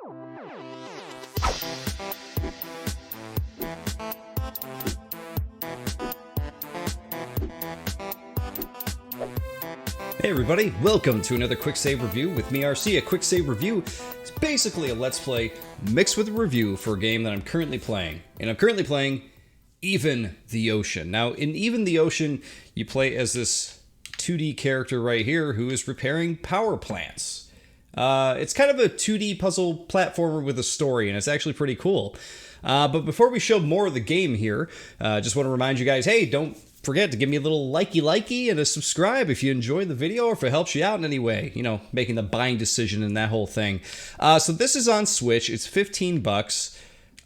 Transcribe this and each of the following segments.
Hey everybody, welcome to another Quicksave review with me, RC. A Quicksave review is basically a Let's Play mixed with a review for a game that I'm currently playing. And I'm currently playing Even the Ocean. Now, in Even the Ocean, you play as this 2D character right here who is repairing power plants. It's kind of a 2D puzzle platformer with a story, and it's actually pretty cool. But before we show more of the game here, just want to remind you guys, hey, don't forget to give me a little likey and a subscribe if you enjoyed the video or if it helps you out in any way, you know, making the buying decision and that whole thing. So this is on Switch. It's $15,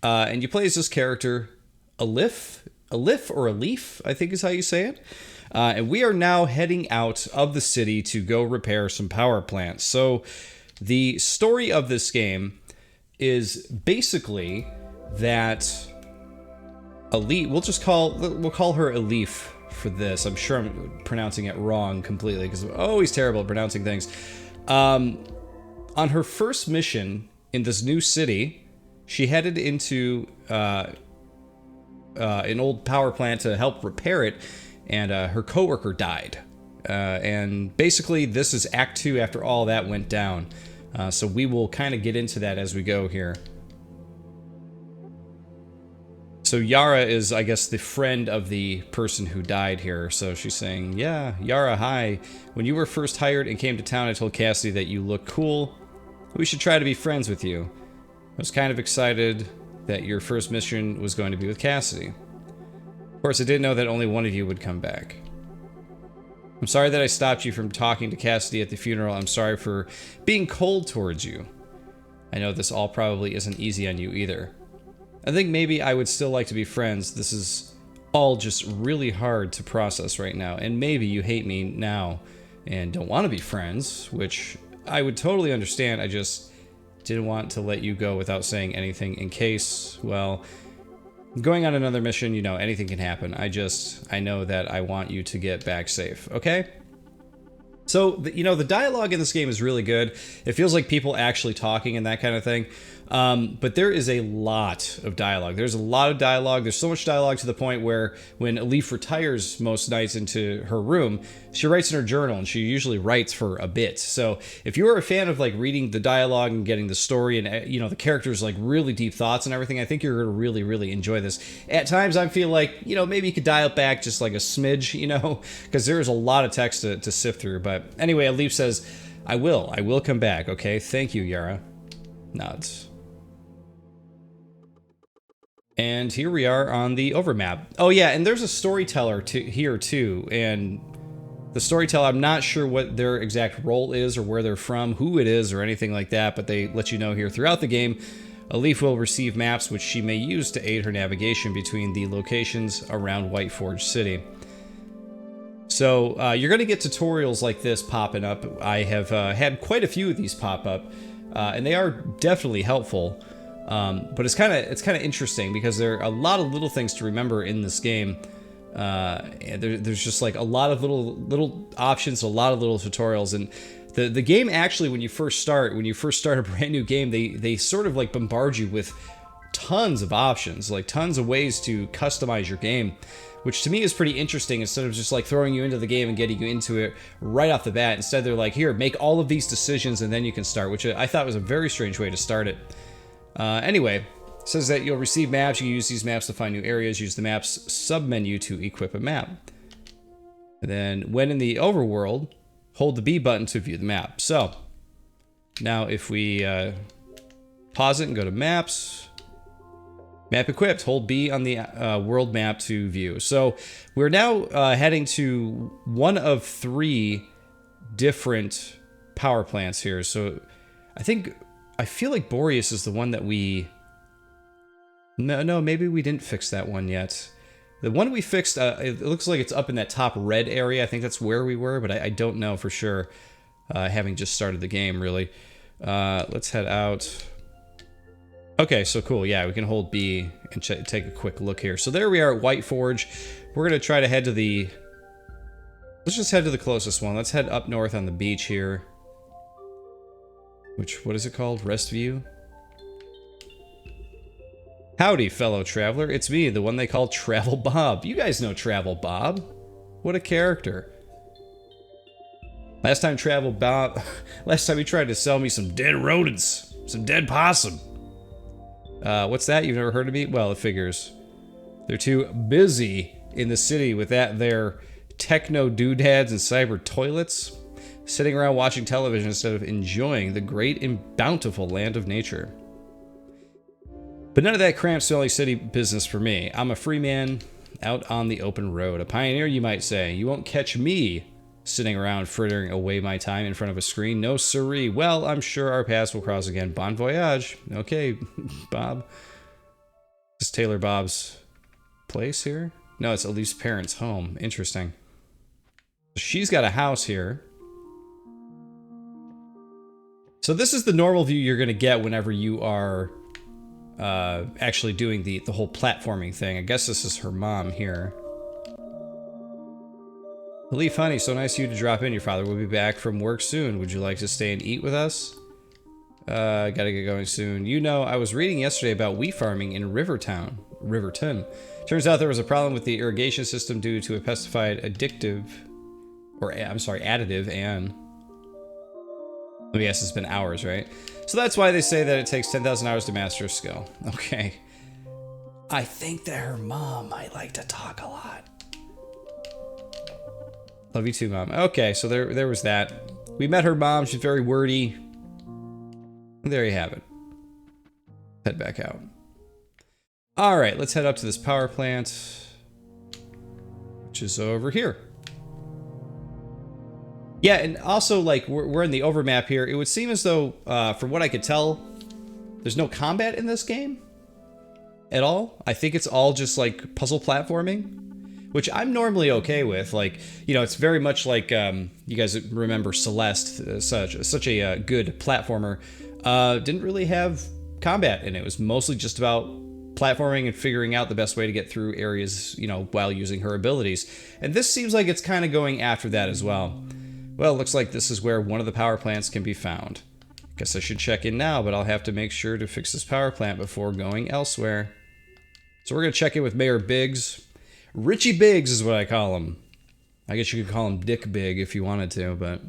and you play as this character, Alif, I think is how you say it. And we are now heading out of the city to go repair some power plants. So the story of this game is basically that Elite, we'll call her Elif for this. I'm sure I'm pronouncing it wrong completely because I'm always terrible at pronouncing things. On her first mission in this new city, she headed into an old power plant to help repair it, and her coworker died. And basically, this is Act 2 after all that went down. So we will kind of get into that as we go here. So Yara is, I guess, the friend of the person who died here. So she's saying, yeah, Yara, hi. When you were first hired and came to town, I told Cassidy that you look cool. We should try to be friends with you. I was kind of excited that your first mission was going to be with Cassidy. Of course, I didn't know that only one of you would come back. I'm sorry that I stopped you from talking to Cassidy at the funeral. I'm sorry for being cold towards you. I know this all probably isn't easy on you either. I think maybe I would still like to be friends. This is all just really hard to process right now. And maybe you hate me now and don't want to be friends, which I would totally understand. I just didn't want to let you go without saying anything in case, well, going on another mission, you know, anything can happen. I know that I want you to get back safe, okay? So, you know, the dialogue in this game is really good. It feels like people actually talking and that kind of thing. But there is a lot of dialogue. There's a lot of dialogue. There's so much dialogue to the point where when Elif retires most nights into her room, she writes in her journal, and she usually writes for a bit. So if you are a fan of like reading the dialogue and getting the story and, you know, the characters like really deep thoughts and everything, I think you're going to really, really enjoy this. At times I feel like, you know, maybe you could dial it back just like a smidge, you know, because there is a lot of text to sift through. But anyway, Elif says, I will come back. Okay. Thank you, Yara. Nods. And here we are on the overmap. Oh yeah, and there's a storyteller here too, and the storyteller, I'm not sure what their exact role is or where they're from, who it is or anything like that, but they let you know here throughout the game. Elif will receive maps which she may use to aid her navigation between the locations around Whiteforge City. So you're going to get tutorials like this popping up. I have had quite a few of these pop up, and they are definitely helpful. But it's kind of interesting because there are a lot of little things to remember in this game. And there's just like a lot of little options, a lot of little tutorials, and the game actually, when you first start a brand new game, they sort of like bombard you with tons of options, like tons of ways to customize your game, which to me is pretty interesting. Instead of just like throwing you into the game and getting you into it right off the bat, instead they're like, here, make all of these decisions and then you can start, which I thought was a very strange way to start it. Anyway, it says that you'll receive maps. You can use these maps to find new areas. Use the maps submenu to equip a map. And then, when in the overworld, hold the B button to view the map. So, now if we pause it and go to maps, map equipped, hold B on the world map to view. So, we're now heading to one of 3 different power plants here. So, I feel like Boreas is the one that we... No, maybe we didn't fix that one yet. The one we fixed, it looks like it's up in that top red area. I think that's where we were, but I don't know for sure, having just started the game, really. Let's head out. Okay, so cool. Yeah, we can hold B and take a quick look here. So there we are at Whiteforge. We're going to try to head to the... Let's just head to the closest one. Let's head up north on the beach here. Which, what is it called? Rest View? Howdy, fellow traveler. It's me, the one they call Travel Bob. You guys know Travel Bob. What a character. Last time he tried to sell me some dead rodents. Some dead possum. What's that? You've never heard of me? Well, it figures. They're too busy in the city with their techno doodads and cyber toilets, sitting around watching television instead of enjoying the great and bountiful land of nature. But none of that cramped, smelly city business for me. I'm a free man out on the open road. A pioneer, you might say. You won't catch me sitting around frittering away my time in front of a screen. No siree. Well, I'm sure our paths will cross again. Bon voyage. Okay, Bob. Is Taylor Bob's place here? No, it's Elif's parents' home. Interesting. She's got a house here. So this is the normal view you're going to get whenever you are actually doing the whole platforming thing. I guess this is her mom here. Elif, honey, so nice of you to drop in. Your father will be back from work soon. Would you like to stay and eat with us? Gotta get going soon. You know, I was reading yesterday about wheat farming in Riverton. Turns out there was a problem with the irrigation system due to a pesticide additive, additive, and let me guess, it's been hours, right? So that's why they say that it takes 10,000 hours to master a skill. Okay. I think that her mom might like to talk a lot. Love you too, Mom. Okay, so there was that. We met her mom. She's very wordy. And there you have it. Head back out. All right, let's head up to this power plant, which is over here. Yeah, and also, like, we're in the overmap here. It would seem as though, from what I could tell, there's no combat in this game at all. I think it's all just, like, puzzle platforming, which I'm normally okay with. Like, you know, it's very much like, you guys remember Celeste, such a good platformer. Didn't really have combat in it. It was mostly just about platforming and figuring out the best way to get through areas, you know, while using her abilities. And this seems like it's kind of going after that as well. Well, looks like this is where one of the power plants can be found. Guess I should check in now, but I'll have to make sure to fix this power plant before going elsewhere. So we're going to check in with Mayor Biggs. Richie Biggs is what I call him. I guess you could call him Dick Big if you wanted to, but...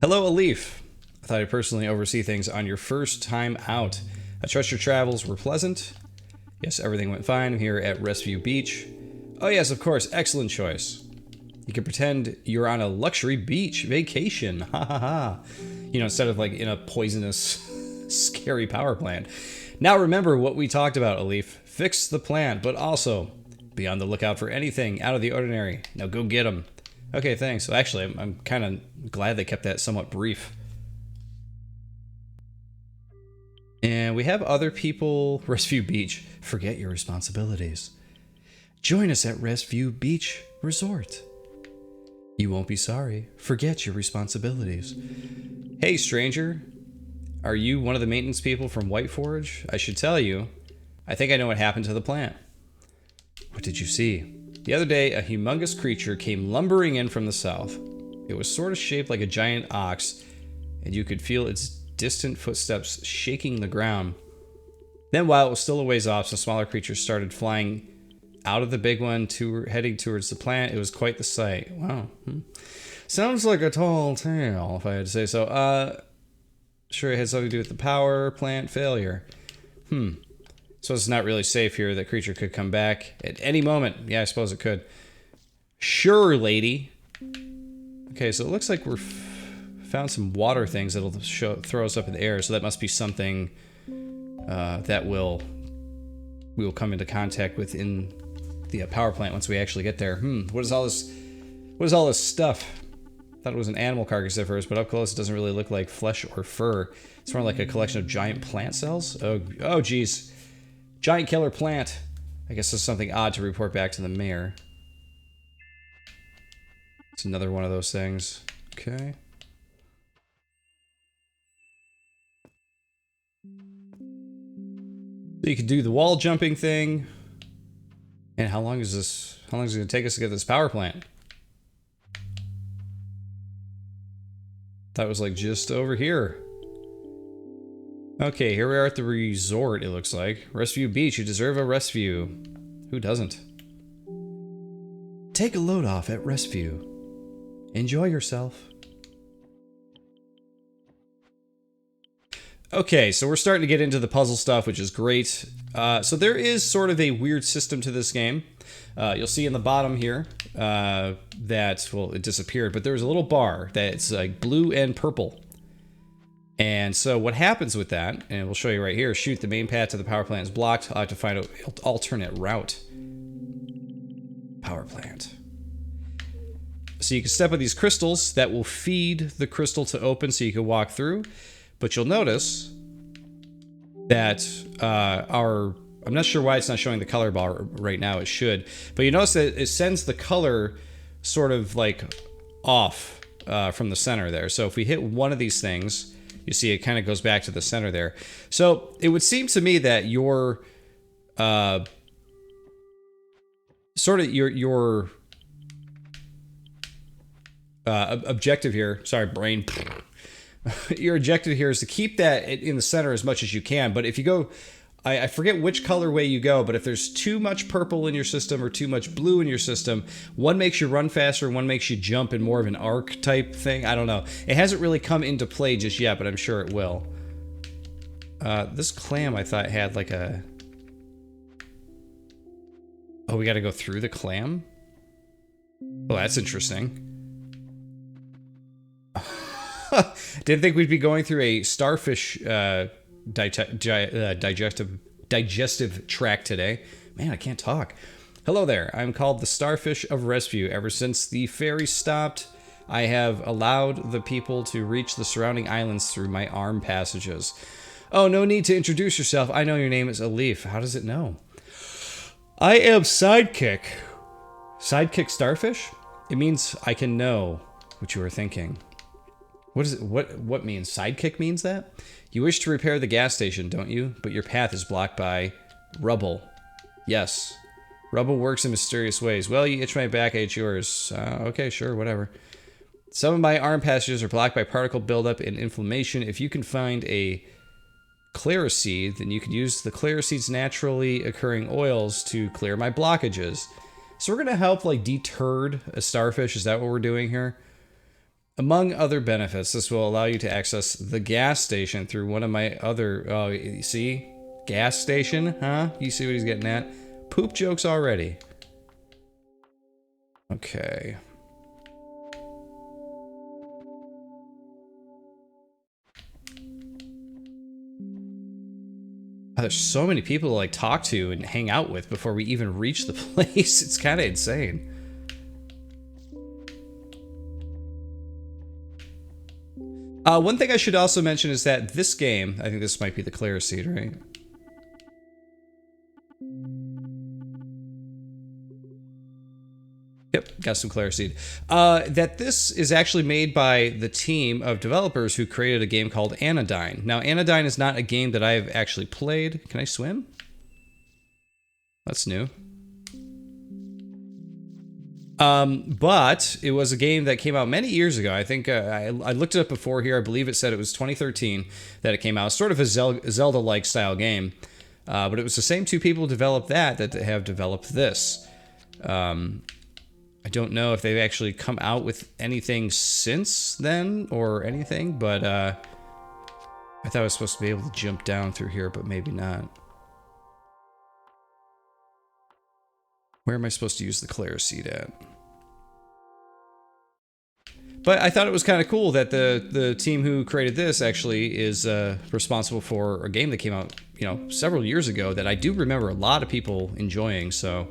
Hello, Elif. I thought I'd personally oversee things on your first time out. I trust your travels were pleasant. Yes, everything went fine. I'm here at Restview Beach. Oh yes, of course. Excellent choice. You can pretend you're on a luxury beach vacation. Ha ha ha. You know, instead of like in a poisonous, scary power plant. Now remember what we talked about, Elif. Fix the plant, but also be on the lookout for anything out of the ordinary. Now go get them. Okay, thanks. So actually, I'm kind of glad they kept that somewhat brief. And we have other people. Restview Beach. Forget your responsibilities. Join us at Restview Beach Resort. You won't be sorry. Forget your responsibilities. Hey, stranger. Are you one of the maintenance people from Whiteforge? I should tell you, I think I know what happened to the plant. What did you see? The other day, a humongous creature came lumbering in from the south. It was sort of shaped like a giant ox, and you could feel its distant footsteps shaking the ground. Then, while it was still a ways off, some smaller creatures started flying out of the big one, heading towards the plant. It was quite the sight. Wow. Sounds like a tall tale, if I had to say so. Sure it had something to do with the power plant failure. So it's not really safe here. That creature could come back at any moment. Yeah, I suppose it could. Sure, lady. Okay, so it looks like we're found some water things that'll throw us up in the air. So that must be something that we will come into contact with in the power plant once we actually get there. What is all this? What is all this stuff? Thought it was an animal carcass at first, but up close it doesn't really look like flesh or fur. It's more like a collection of giant plant cells. Oh, geez. Giant killer plant. I guess there's something odd to report back to the mayor. It's another one of those things. Okay. So you could do the wall jumping thing. And how long is this? How long is it going to take us to get this power plant? That was like just over here. Okay, here we are at the resort, it looks like. Restview Beach, you deserve a Restview. Who doesn't? Take a load off at Restview. Enjoy yourself. Okay, so we're starting to get into the puzzle stuff, which is great. So there is sort of a weird system to this game. You'll see in the bottom here that, well, it disappeared, but there's a little bar that's like blue and purple. And so what happens with that, and we'll show you right here, shoot, the main path to the power plant is blocked. I'll have to find an alternate route. Power plant. So you can step on these crystals that will feed the crystal to open so you can walk through. But you'll notice that I'm not sure why it's not showing the color bar right now, it should. But you notice that it sends the color sort of like off from the center there. So if we hit one of these things, you see it kind of goes back to the center there. So it would seem to me that your sort of your objective here, sorry, brain. Your objective here is to keep that in the center as much as you can. But if you go, I forget which colorway you go, but if there's too much purple in your system or too much blue in your system, one makes you run faster, one makes you jump in more of an arc type thing. I don't know. It hasn't really come into play just yet, but I'm sure it will. This clam I thought had like a... Oh, we got to go through the clam? Oh, that's interesting. Didn't think we'd be going through a starfish digestive tract today. Man, I can't talk. Hello there. I'm called the Starfish of Restview. Ever since the ferry stopped, I have allowed the people to reach the surrounding islands through my arm passages. Oh, no need to introduce yourself. I know your name is Alif. How does it know? I am Sidekick. Sidekick Starfish? It means I can know what you are thinking. What is it? What means? Sidekick means that? You wish to repair the gas station, don't you? But your path is blocked by rubble. Yes. Rubble works in mysterious ways. Well, you itch my back, I itch yours. Okay, sure, whatever. Some of my arm passages are blocked by particle buildup and inflammation. If you can find a clariseed, then you can use the clariseed's naturally occurring oils to clear my blockages. So we're going to help, like, deturd a starfish. Is that what we're doing here? Among other benefits, this will allow you to access the gas station through one of my other... Oh, you see? Gas station? Huh? You see what he's getting at? Poop jokes already. Okay. Oh, there's so many people to, like, talk to and hang out with before we even reach the place. It's kind of insane. One thing I should also mention is that this game, I think this might be the clariseed, right? Yep, got some clariseed. That this is actually made by the team of developers who created a game called Anodyne. Now, Anodyne is not a game that I've actually played. Can I swim? That's new. But it was a game that came out many years ago. I think I looked it up before here. I believe it said it was 2013 that it came out. Sort of a Zelda-like style game. But it was the same two people who developed that have developed this. I don't know if they've actually come out with anything since then or anything, but I thought I was supposed to be able to jump down through here, but maybe not. Where am I supposed to use the clariseed at? But I thought it was kind of cool that the team who created this actually is responsible for a game that came out, you know, several years ago that I do remember a lot of people enjoying, so...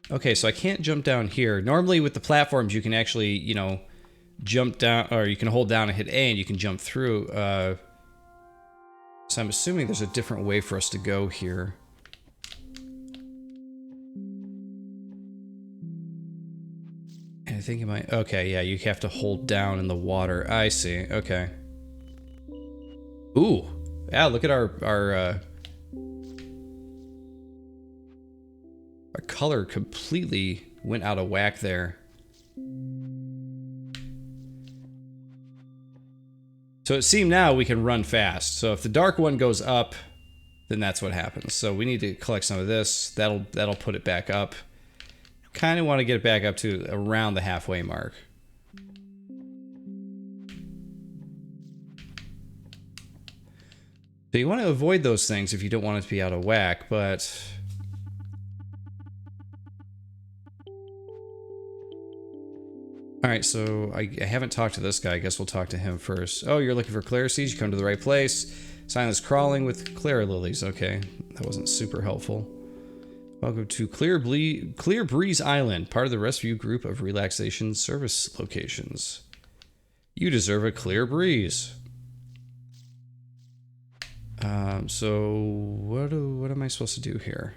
Okay, so I can't jump down here. Normally with the platforms you can actually, you know, jump down, or you can hold down and hit A and you can jump through. So I'm assuming there's a different way for us to go here. And I think it might... Okay, yeah, you have to hold down in the water. I see, okay. Ooh, yeah, look at our Our color completely went out of whack there. So it seemed now we can run fast. So if the dark one goes up, then that's what happens. So we need to collect some of this. That'll put it back up. Kind of want to get it back up to around the halfway mark. So you want to avoid those things if you don't want it to be out of whack, but... Alright, so I haven't talked to this guy. I guess we'll talk to him first. Oh, you're looking for Clara seeds? You come to the right place. Silence crawling with Clara lilies. Okay, that wasn't super helpful. Welcome to Clear Breeze Island, part of the Rescue Group of Relaxation Service Locations. You deserve a clear breeze. So what am I supposed to do here?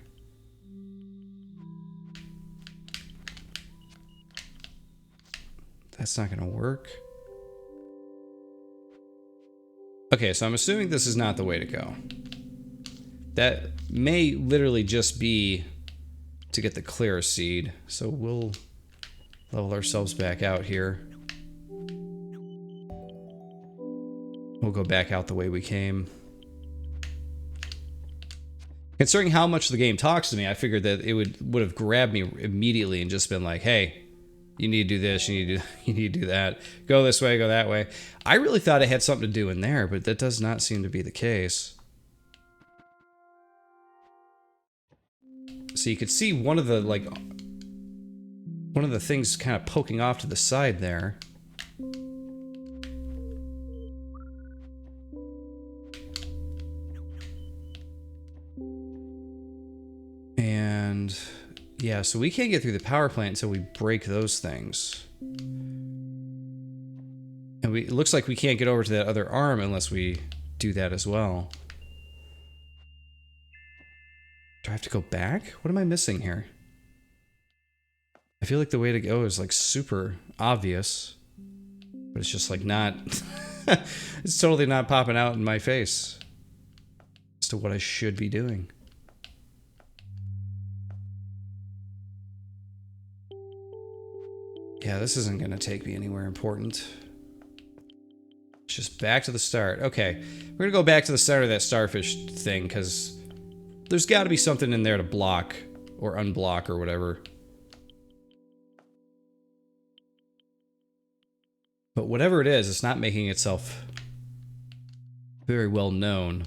That's not gonna work. Okay, so I'm assuming this is not the way to go. That may literally just be to get the clear seed. So we'll level ourselves back out here. We'll go back out the way we came. Considering how much the game talks to me, I figured that it would have grabbed me immediately and just been like, hey, you need to do this, you need to do that. Go this way, go that way. I really thought it had something to do in there, but that does not seem to be the case. So you could see one of the things kind of poking off to the side there. And yeah, so we can't get through the power plant until we break those things. And it looks like we can't get over to that other arm unless we do that as well. Do I have to go back? What am I missing here? I feel like the way to go is like super obvious, but it's just like not, it's totally not popping out in my face as to what I should be doing. Yeah, this isn't going to take me anywhere important. It's just back to the start. Okay, we're going to go back to the center of that starfish thing, because there's got to be something in there to block, or unblock, or whatever. But whatever it is, it's not making itself very well known.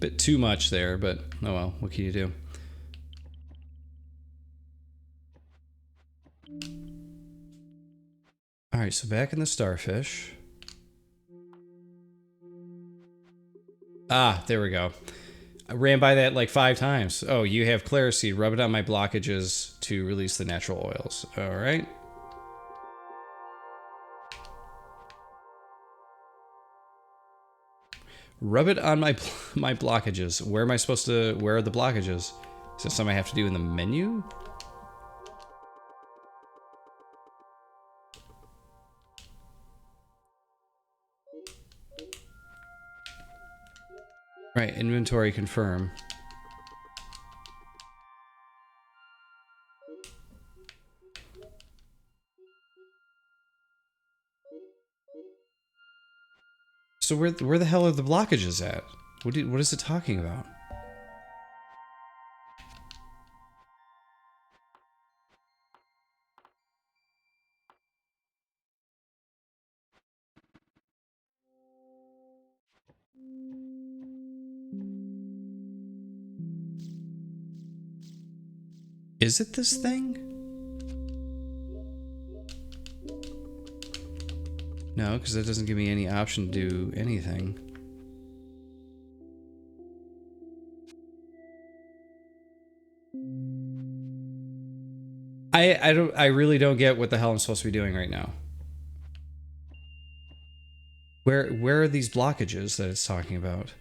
Bit too much there, but oh well, what can you do? Alright, so back in the starfish. Ah, there we go. I ran by that like 5 times. Oh, you have Clara seed. Rub it on my blockages to release the natural oils. Alright. Rub it on my blockages. Where am I supposed to... Where are the blockages? Is that something I have to do in the menu? Right, inventory confirm. So where the hell are the blockages at? What is it talking about? Is it this thing? No, because that doesn't give me any option to do anything. I really don't get what the hell I'm supposed to be doing right now. Where are these blockages that it's talking about?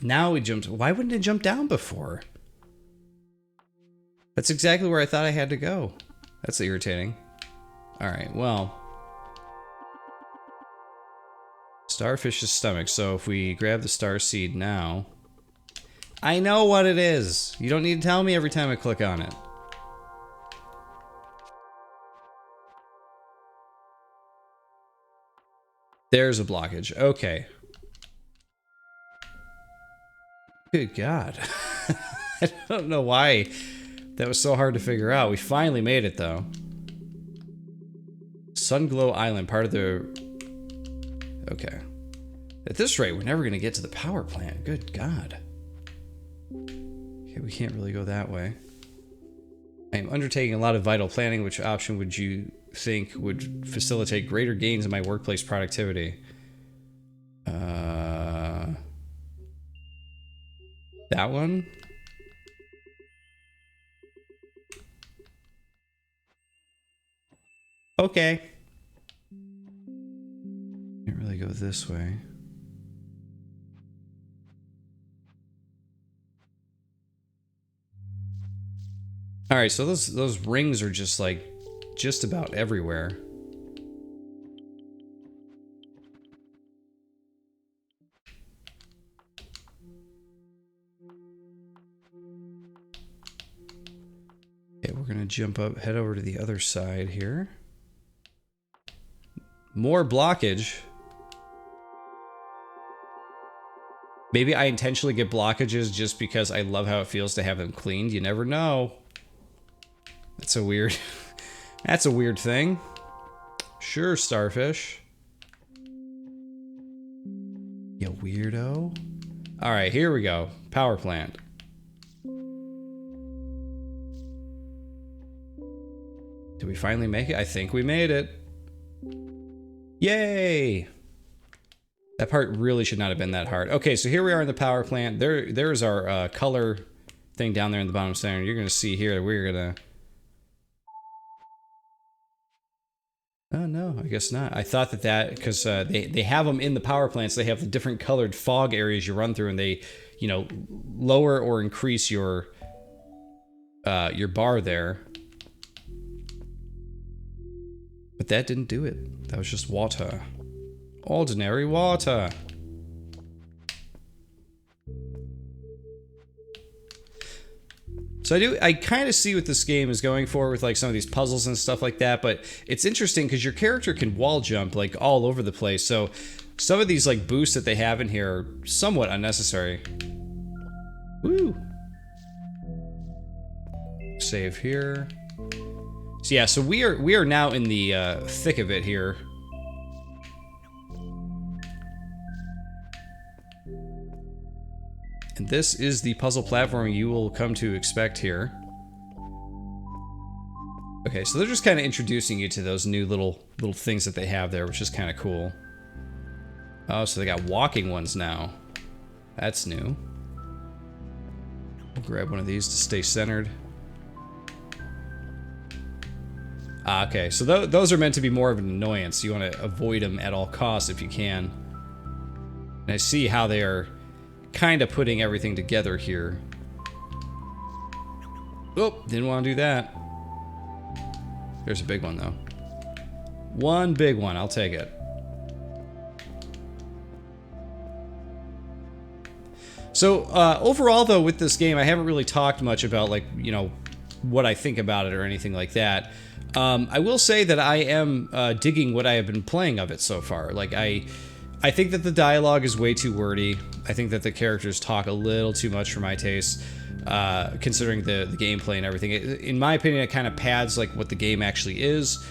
Now it jumps. Why wouldn't it jump down before? That's exactly where I thought I had to go. That's irritating. Alright, well. Starfish's stomach. So if we grab the star seed now... I know what it is! You don't need to tell me every time I click on it. There's a blockage. Okay. Good God. I don't know why that was so hard to figure out. We finally made it, though. Sunglow Island, part of the... Okay. At this rate, we're never going to get to the power plant. Good God. Okay, we can't really go that way. I am undertaking a lot of vital planning. Which option would you think would facilitate greater gains in my workplace productivity? That one? Okay. Can't really go this way. Alright, so those rings are just like just about everywhere. Okay, we're gonna jump up, head over to the other side here. More blockage. Maybe I intentionally get blockages just because I love how it feels to have them cleaned. You never know. That's a weird... That's a weird thing. Sure, starfish. You weirdo. Alright, here we go. Power plant. Did we finally make it? I think we made it. Yay! That part really should not have been that hard. Okay, so here we are in the power plant. There's our color thing down there in the bottom center. You're going to see here that we're going to... Oh, no, I guess not. I thought that because they have them in the power plants. They have the different colored fog areas you run through, and they, you know, lower or increase your bar there. But that didn't do it. That was just water. Ordinary water. So I kind of see what this game is going for with like some of these puzzles and stuff like that, but it's interesting because your character can wall jump like all over the place. So some of these like boosts that they have in here are somewhat unnecessary. Woo! Save here. So yeah, so we are now in the thick of it here. And this is the puzzle platform you will come to expect here. Okay, so they're just kind of introducing you to those new little things that they have there, which is kind of cool. Oh, so they got walking ones now. That's new. We'll grab one of these to stay centered. Ah, okay, so those are meant to be more of an annoyance. You want to avoid them at all costs if you can. And I see how they are kind of putting everything together here. Oh, didn't want to do that. There's a big one, though. One big one, I'll take it. So, overall, though, with this game, I haven't really talked much about, like, you know, what I think about it or anything like that. I will say that I am digging what I have been playing of it so far. Like, I think that the dialogue is way too wordy. I think that the characters talk a little too much for my taste, considering the gameplay and everything. In my opinion, it kind of pads like what the game actually is,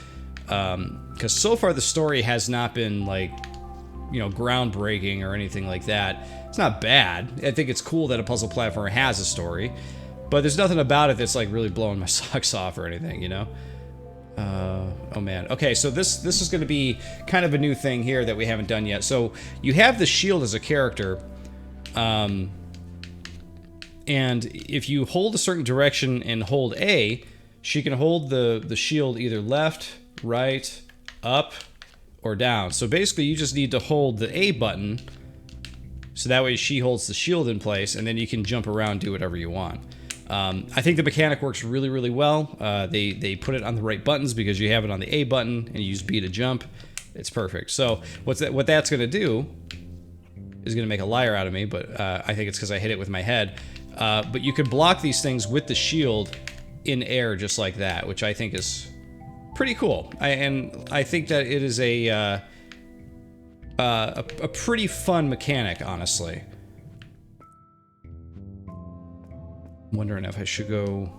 because so far the story has not been like, you know, groundbreaking or anything like that. It's not bad. I think it's cool that a puzzle platformer has a story, but there's nothing about it that's like really blowing my socks off or anything, you know? Oh man. Okay, so this is going to be kind of a new thing here that we haven't done yet. So you have the shield as a character, and if you hold a certain direction and hold A, she can hold the shield either left, right, up, or down. So basically you just need to hold the A button So that way she holds the shield in place, and then you can jump around, do whatever you want. I think the mechanic works really, really well. They put it on the right buttons because you have it on the A button and you use B to jump. It's perfect. So what that's going to do is going to make a liar out of me, but I think it's because I hit it with my head. But you can block these things with the shield in air just like that, which I think is pretty cool. And I think that it is a pretty fun mechanic, honestly. I'm wondering if I should go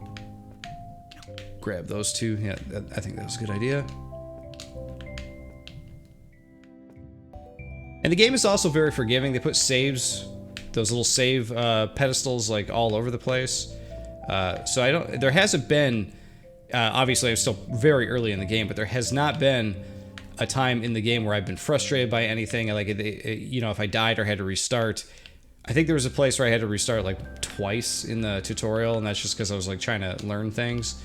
grab those two. Yeah, I think that was a good idea. And the game is also very forgiving. They put saves, those little save pedestals, like all over the place. So there hasn't been, obviously I'm still very early in the game, but there has not been a time in the game where I've been frustrated by anything. Like, you know, if I died or had to restart. I think there was a place where I had to restart like twice in the tutorial, and that's just because I was like trying to learn things.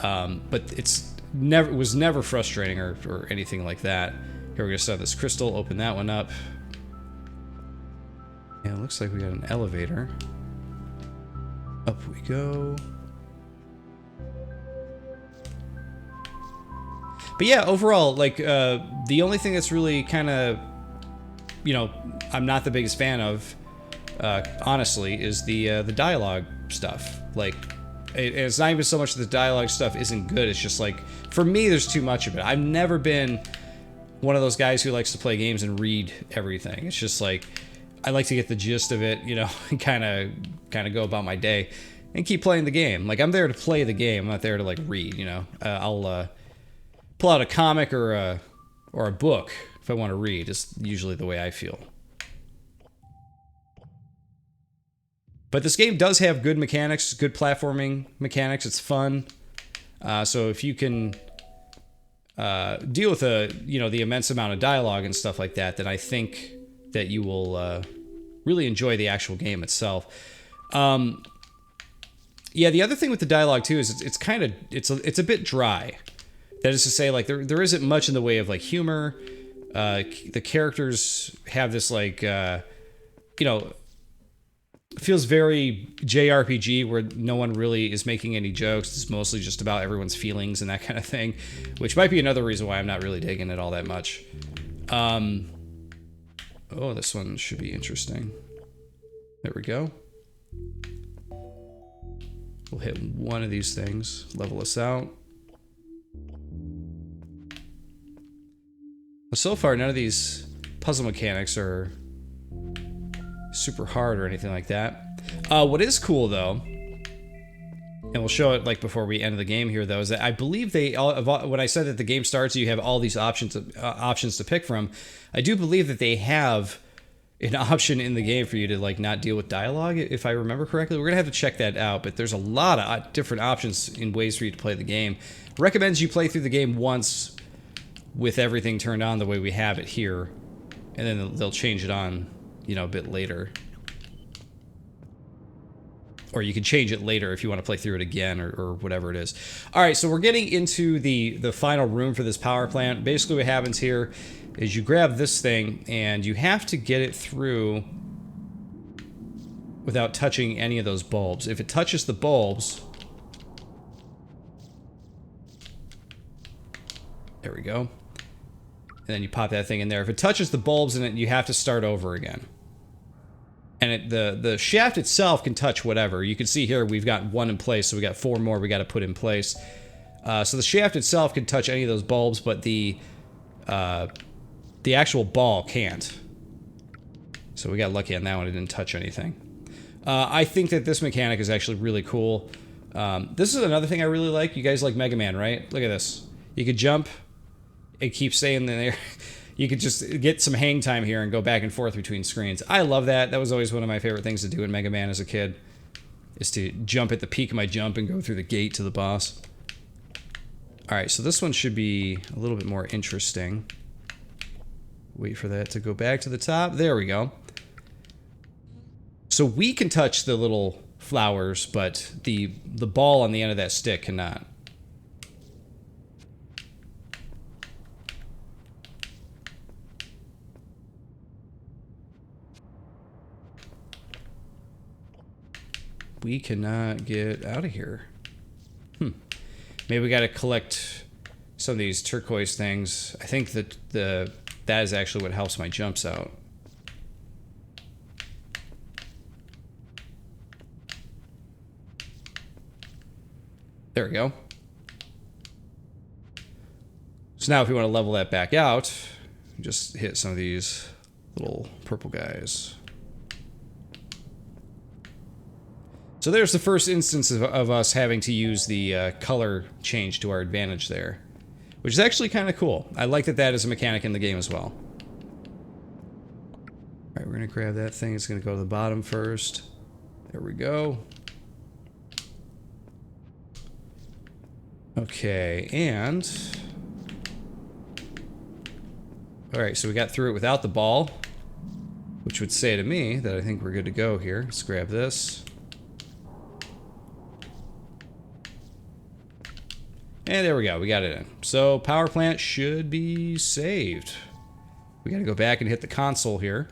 But it was never frustrating or anything like that. Here, we're gonna set this crystal, open that one up. Yeah, it looks like we got an elevator. Up we go. But yeah, overall, like, the only thing that's really kind of, you know, I'm not the biggest fan of, honestly, is the dialogue stuff. Like, it's not even so much that the dialogue stuff isn't good, it's just like, for me, there's too much of it. I've never been one of those guys who likes to play games and read everything. It's just like, I like to get the gist of it, you know, and kind of go about my day and keep playing the game. Like, I'm there to play the game. I'm not there to like read, you know. I'll pull out a comic or a book if I want to read. It's usually the way I feel. But this game does have good mechanics, good platforming mechanics. It's fun. So if you can deal with the immense amount of dialogue and stuff like that, then I think that you will really enjoy the actual game itself. Yeah, the other thing with the dialogue too is it's a bit dry. That is to say, like, there isn't much in the way of like humor. The characters have this like feels very JRPG where no one really is making any jokes. It's mostly just about everyone's feelings and that kind of thing, which might be another reason why I'm not really digging it all that much. Oh, this one should be interesting. There we go. We'll hit one of these things, level us out. So far, none of these puzzle mechanics are super hard or anything like that. What is cool though, and we'll show it like before we end the game here though, is that I believe when I said that the game starts, you have all these options to pick from. I do believe that they have an option in the game for you to like not deal with dialogue, if I remember correctly. We're gonna have to check that out, but there's a lot of different options in ways for you to play the game. Recommends you play through the game once with everything turned on the way we have it here, and then they'll change it on, you know, a bit later. Or you can change it later if you want to play through it again or whatever it is. All right, so we're getting into the final room for this power plant. Basically what happens here is you grab this thing and you have to get it through without touching any of those bulbs. If it touches the bulbs... There we go. And then you pop that thing in there. If it touches the bulbs in it, you have to start over again. And the shaft itself can touch whatever. You can see here we've got one in place, so we got 4 more we got to put in place. So the shaft itself can touch any of those bulbs, but the actual ball can't. So we got lucky on that one; it didn't touch anything. I think that this mechanic is actually really cool. This is another thing I really like. You guys like Mega Man, right? Look at this. You could jump and keep staying there. You could just get some hang time here and go back and forth between screens. I love that. That was always one of my favorite things to do in Mega Man as a kid, is to jump at the peak of my jump and go through the gate to the boss. Alright, so this one should be a little bit more interesting. Wait for that to go back to the top. There we go. So we can touch the little flowers, but the ball on the end of that stick cannot. we cannot get out of here. Maybe we got to collect some of these turquoise things. I think that that is actually what helps my jumps out. There we go. So now if we want to level that back out, just hit some of these little purple guys. So there's the first instance of us having to use the color change to our advantage there, which is actually kind of cool. I like that that is a mechanic in the game as well. All right, we're going to grab that thing. It's going to go to the bottom first. There we go. Okay, and... Alright, so we got through it without the ball, which would say to me that I think we're good to go here. Let's grab this. And there we go, we got it in. So, power plant should be saved. We gotta go back and hit the console here.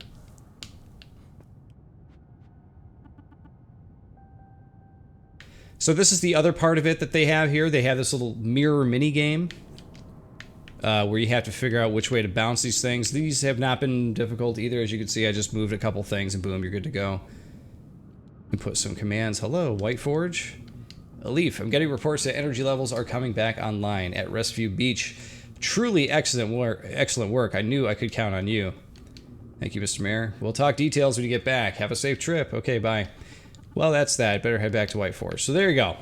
So this is the other part of it that they have here. They have this little mirror mini game where you have to figure out which way to bounce these things. These have not been difficult either. As you can see, I just moved a couple things and boom, you're good to go. And put some commands. Hello, Whiteforge. Alif, I'm getting reports that energy levels are coming back online at Restview Beach. Truly excellent work. I knew I could count on you. Thank you, Mr. Mayor. We'll talk details when you get back. Have a safe trip. Okay, bye. Well, that's that. Better head back to Whiteforge. So there you go.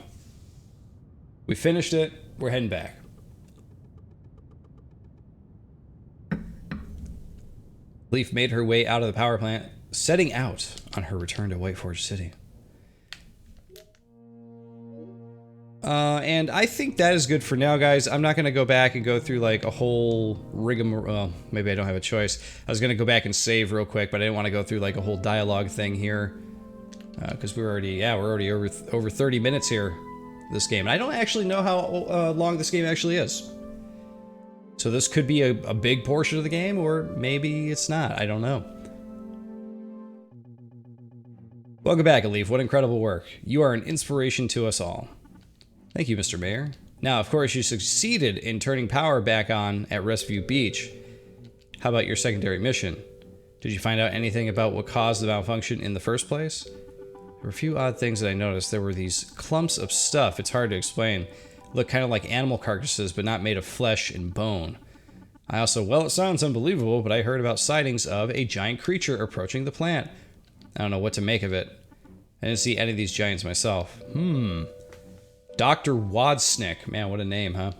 We finished it. We're heading back. Leaf made her way out of the power plant, setting out on her return to Whiteforge City. And I think that is good for now, guys. I'm not going to go back and go through like a whole rigmarole. Well, maybe I don't have a choice. I was going to go back and save real quick, but I didn't want to go through like a whole dialogue thing here. Because we're already over 30 minutes here, this game. And I don't actually know how long this game actually is. So this could be a big portion of the game, or maybe it's not. I don't know. Welcome back, Alif. What incredible work. You are an inspiration to us all. Thank you, Mr. Mayor. Now, of course, you succeeded in turning power back on at Restview Beach. How about your secondary mission? Did you find out anything about what caused the malfunction in the first place? There were a few odd things that I noticed. There were these clumps of stuff. It's hard to explain. Look kind of like animal carcasses, but not made of flesh and bone. I also, well, it sounds unbelievable, but I heard about sightings of a giant creature approaching the plant. I don't know what to make of it. I didn't see any of these giants myself. Dr. Wadsnick. Man, what a name, huh?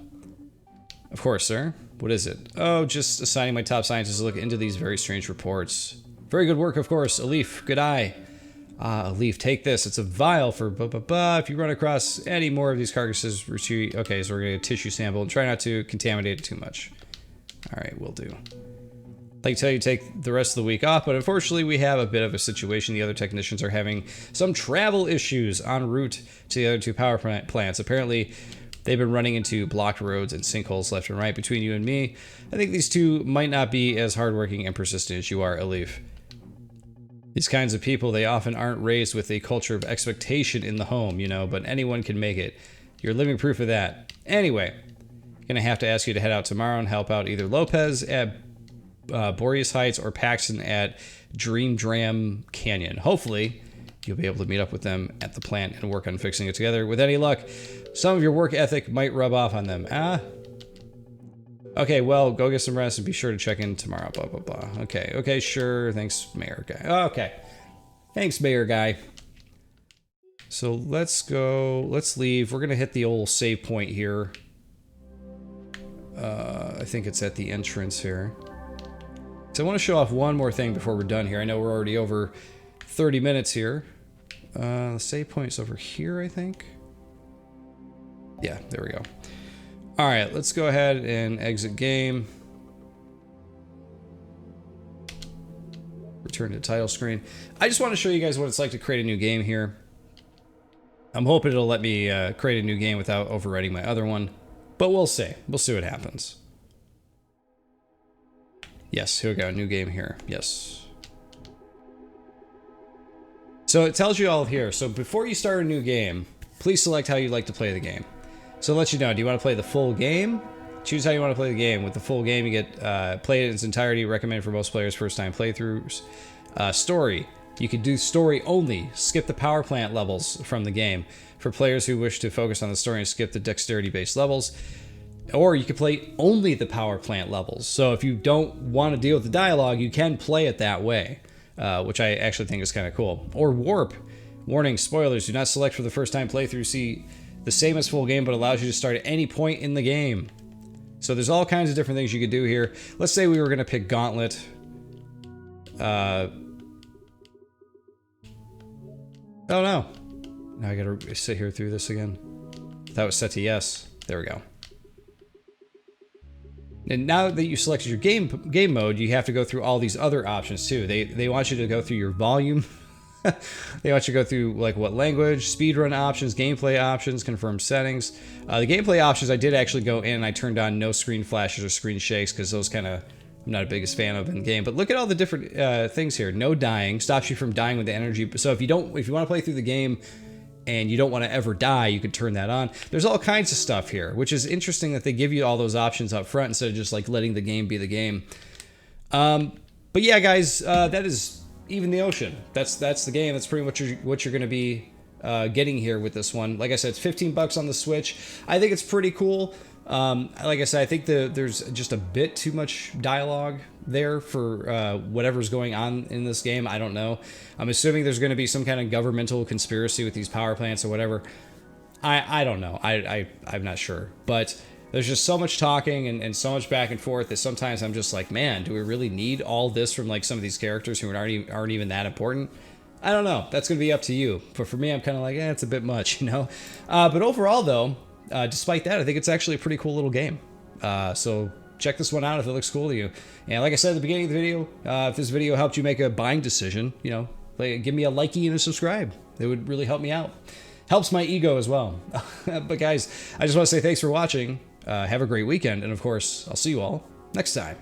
Of course, sir. What is it? Oh, just assigning my top scientists to look into these very strange reports. Very good work, of course. Alif, good eye. Alif, take this. It's a vial for If you run across any more of these carcasses, retreat. Okay, so we're going to get a tissue sample and try not to contaminate it too much. Alright, will do. I'd like to tell you to take the rest of the week off, but unfortunately we have a bit of a situation. The other technicians are having some travel issues en route to the other two power plants. Apparently, they've been running into blocked roads and sinkholes left and right between you and me. I think these two might not be as hardworking and persistent as you are, Alif. These kinds of people, they often aren't raised with a culture of expectation in the home, you know, but anyone can make it. You're living proof of that. Anyway, gonna have to ask you to head out tomorrow and help out either Lopez at Boreas Heights or Paxton at Dream Dram Canyon. Hopefully, you'll be able to meet up with them at the plant and work on fixing it together. With any luck, some of your work ethic might rub off on them. Okay, well, go get some rest and be sure to check in tomorrow, blah, blah, blah. Okay, sure. Thanks, Mayor Guy. Okay. Thanks, Mayor Guy. So let's go, let's leave. We're going to hit the old save point here. I think it's at the entrance here. So I want to show off one more thing before we're done here. I know we're already over 30 minutes here. The save point's over here, I think. Yeah, there we go. Alright, let's go ahead and exit game. Return to title screen. I just want to show you guys what it's like to create a new game here. I'm hoping it'll let me create a new game without overwriting my other one. But we'll see. We'll see what happens. Yes, here we go. New game here. Yes. So it tells you all here. So before you start a new game, please select how you'd like to play the game. So it lets you know, do you want to play the full game? Choose how you want to play the game. With the full game, you get play it in its entirety, recommended for most players' first-time playthroughs. Story. You could do story only. Skip the power plant levels from the game. For players who wish to focus on the story and skip the dexterity-based levels. Or you could play only the power plant levels. So if you don't want to deal with the dialogue, you can play it that way, which I actually think is kind of cool. Or warp. Warning, spoilers, do not select for the first time playthrough. See, the same as full game, but allows you to start at any point in the game. So there's all kinds of different things you could do here. Let's say we were going to pick Gauntlet. Oh no. Now I gotta sit here through this again. That was set to yes. There we go. And now that you selected your game mode, you have to go through all these other options too. They want you to go through your volume. They want you to go through like what language, speedrun options, gameplay options, confirm settings. The gameplay options, I did actually go in and I turned on no screen flashes or screen shakes because those kind of I'm not a biggest fan of in the game. But look at all the different things here. No dying, stops you from dying with the energy. So if you want to play through the game and you don't want to ever die, you could turn that on. There's all kinds of stuff here, which is interesting that they give you all those options up front instead of just like letting the game be the game. But yeah, guys, that is Even the Ocean. That's the game. That's pretty much what you're going to be getting here with this one. Like I said, it's 15 bucks on the Switch. I think it's pretty cool. Like I said, I think there's just a bit too much dialogue there for whatever's going on in this game. I don't know. I'm assuming there's going to be some kind of governmental conspiracy with these power plants or whatever. I don't know. I'm not sure. But there's just so much talking and so much back and forth that sometimes I'm just like, man, do we really need all this from like some of these characters who aren't even that important? I don't know. That's going to be up to you. But for me, I'm kind of like, it's a bit much, you know? But overall, though, despite that, I think it's actually a pretty cool little game. So check this one out if it looks cool to you. And like I said at the beginning of the video, if this video helped you make a buying decision, you know, give me a likey and a subscribe. It would really help me out. Helps my ego as well. But guys, I just want to say thanks for watching. Have a great weekend. And of course, I'll see you all next time.